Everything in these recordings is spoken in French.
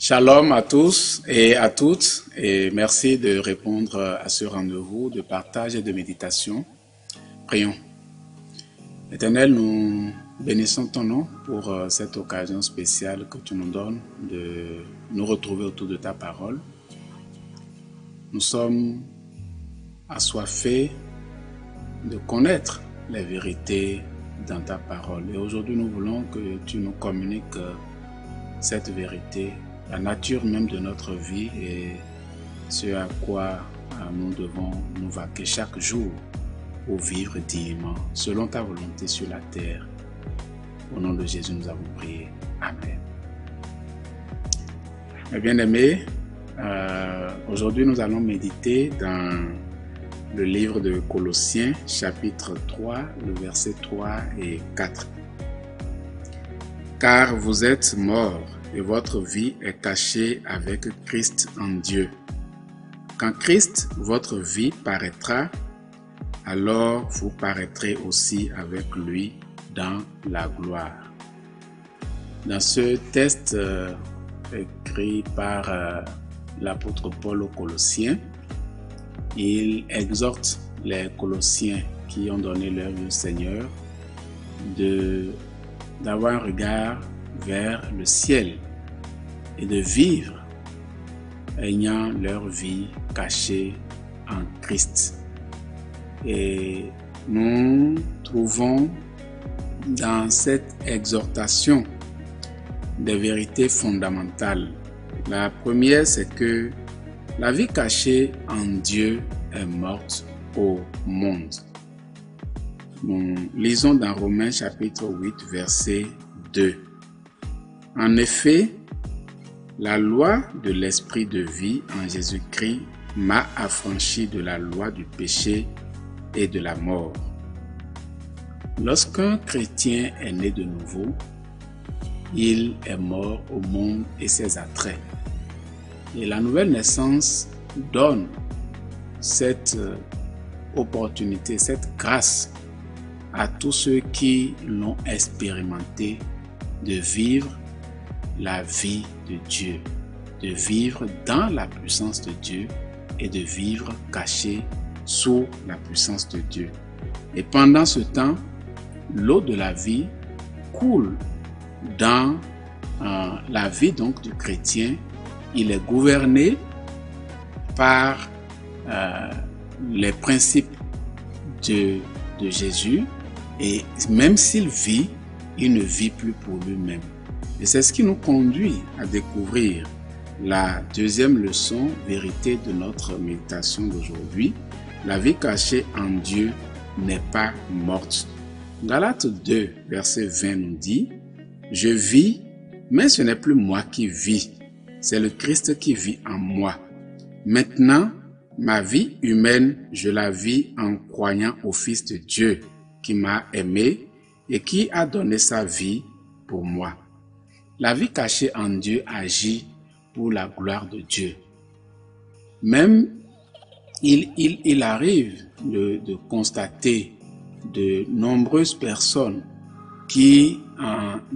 Shalom à tous et à toutes et merci de répondre à ce rendez-vous de partage et de méditation. Prions. Éternel, nous bénissons ton nom pour cette occasion spéciale que tu nous donnes de nous retrouver autour de ta parole. Nous sommes assoiffés de connaître les vérités dans ta parole. Et aujourd'hui, nous voulons que tu nous communiques cette vérité, la nature même de notre vie et ce à quoi nous devons nous vaquer chaque jour pour vivre dignement, selon ta volonté sur la terre. Au nom de Jésus, nous avons prié. Amen. Mes bien-aimés, aujourd'hui, nous allons méditer dans le livre de Colossiens, chapitre 3, le verset 3 et 4. Car vous êtes morts et votre vie est cachée avec Christ en Dieu. Quand Christ, votre vie, paraîtra, alors vous paraîtrez aussi avec lui dans la gloire. Dans ce texte écrit par l'apôtre Paul aux Colossiens, il exhorte les Colossiens qui ont donné leur vie au Seigneur d'avoir un regard vers le ciel et de vivre ayant leur vie cachée en Christ. Et nous trouvons dans cette exhortation des vérités fondamentales. La première, c'est que la vie cachée en Dieu est morte au monde. Nous lisons dans Romains chapitre 8, verset 2. En effet, la loi de l'esprit de vie en Jésus-Christ m'a affranchi de la loi du péché et de la mort. Lorsqu'un chrétien est né de nouveau, il est mort au monde et ses attraits. Et la nouvelle naissance donne cette opportunité, cette grâce à tous ceux qui l'ont expérimenté de vivre la vie de Dieu, de vivre dans la puissance de Dieu et de vivre caché sous la puissance de Dieu. Et pendant ce temps, l'eau de la vie coule dans la vie donc du chrétien. Il est gouverné par les principes de Jésus et même s'il vit, il ne vit plus pour lui-même. Et c'est ce qui nous conduit à découvrir la deuxième leçon, vérité de notre méditation d'aujourd'hui. La vie cachée en Dieu n'est pas morte. Galates 2, verset 20 nous dit « Je vis, mais ce n'est plus moi qui vis, c'est le Christ qui vit en moi. Maintenant, ma vie humaine, je la vis en croyant au Fils de Dieu qui m'a aimé et qui a donné sa vie pour moi. » La vie cachée en Dieu agit pour la gloire de Dieu. Même, il arrive de constater de nombreuses personnes qui,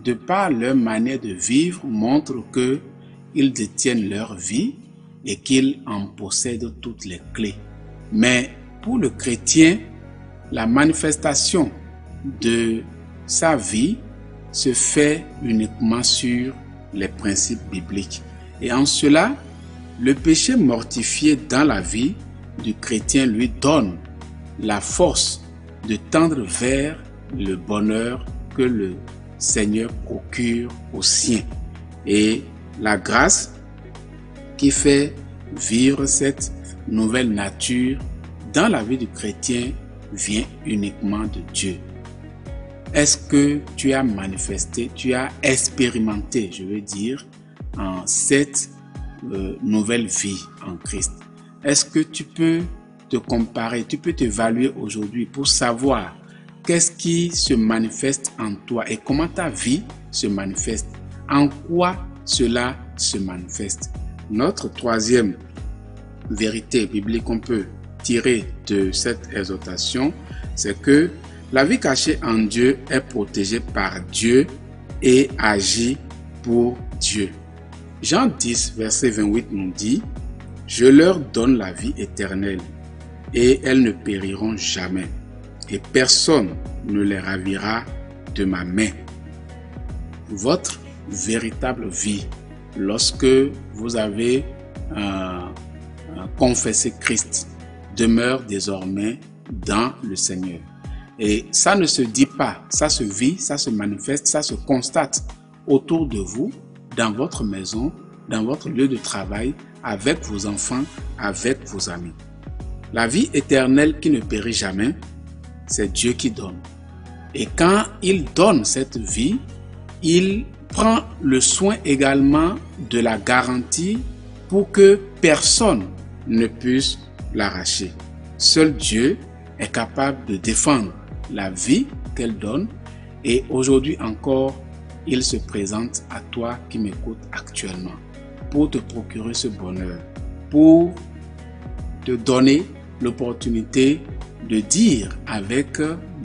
de par leur manière de vivre, montrent qu'ils détiennent leur vie et qu'ils en possèdent toutes les clés. Mais pour le chrétien, la manifestation de sa vie se fait uniquement sur les principes bibliques. Et en cela, le péché mortifié dans la vie du chrétien lui donne la force de tendre vers le bonheur que le Seigneur procure aux siens. Et la grâce qui fait vivre cette nouvelle nature dans la vie du chrétien vient uniquement de Dieu. Est-ce que tu as manifesté, tu as expérimenté, je veux dire, cette nouvelle vie en Christ? Est-ce que tu peux te comparer, tu peux t'évaluer aujourd'hui pour savoir qu'est-ce qui se manifeste en toi et comment ta vie se manifeste? En quoi cela se manifeste? Notre troisième vérité biblique qu'on peut tirer de cette exhortation, c'est que la vie cachée en Dieu est protégée par Dieu et agit pour Dieu. Jean 10, verset 28 nous dit, « Je leur donne la vie éternelle, et elles ne périront jamais, et personne ne les ravira de ma main. » Votre véritable vie, lorsque vous avez confessé Christ, demeure désormais dans le Seigneur. Et ça ne se dit pas, ça se vit, ça se manifeste, ça se constate autour de vous, dans votre maison, dans votre lieu de travail, avec vos enfants, avec vos amis. La vie éternelle qui ne périt jamais, c'est Dieu qui donne. Et quand il donne cette vie, il prend le soin également de la garantie pour que personne ne puisse l'arracher. Seul Dieu est capable de défendre la vie qu'elle donne, et aujourd'hui encore, il se présente à toi qui m'écoutes actuellement pour te procurer ce bonheur, pour te donner l'opportunité de dire avec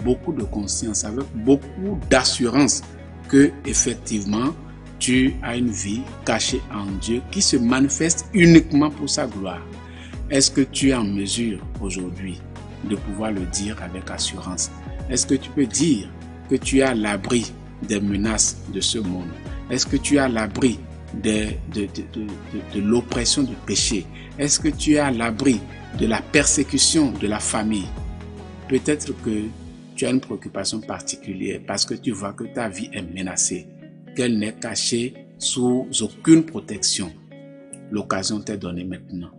beaucoup de conscience, avec beaucoup d'assurance que effectivement tu as une vie cachée en Dieu qui se manifeste uniquement pour sa gloire. Est-ce que tu es en mesure aujourd'hui de pouvoir le dire avec assurance? Est-ce que tu peux dire que tu es à l'abri des menaces de ce monde? Est-ce que tu es à l'abri de l'oppression du péché? Est-ce que tu es à l'abri de la persécution de la famille? Peut-être que tu as une préoccupation particulière parce que tu vois que ta vie est menacée, qu'elle n'est cachée sous aucune protection. L'occasion t'est donnée maintenant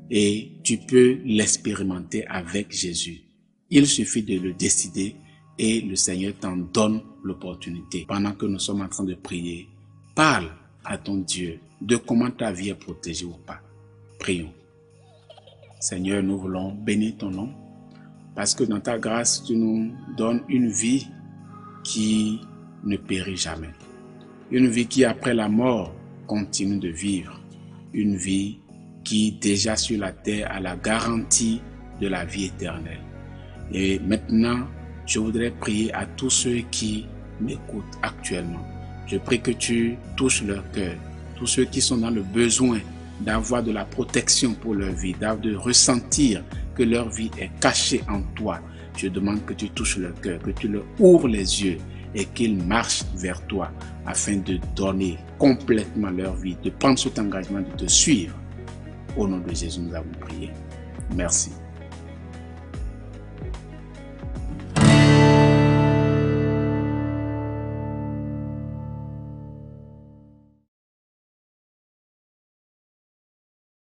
et tu peux l'expérimenter avec Jésus. Il suffit de le décider et le Seigneur t'en donne l'opportunité. Pendant que nous sommes en train de prier, parle à ton Dieu de comment ta vie est protégée ou pas. Prions. Seigneur, nous voulons bénir ton nom parce que dans ta grâce, tu nous donnes une vie qui ne périt jamais. Une vie qui, après la mort, continue de vivre. Une vie qui, déjà sur la terre, a la garantie de la vie éternelle. Et maintenant, je voudrais prier à tous ceux qui m'écoutent actuellement. Je prie que tu touches leur cœur. Tous ceux qui sont dans le besoin d'avoir de la protection pour leur vie, de ressentir que leur vie est cachée en toi. Je demande que tu touches leur cœur, que tu leur ouvres les yeux et qu'ils marchent vers toi afin de donner complètement leur vie, de prendre cet engagement de te suivre. Au nom de Jésus, nous avons prié. Merci.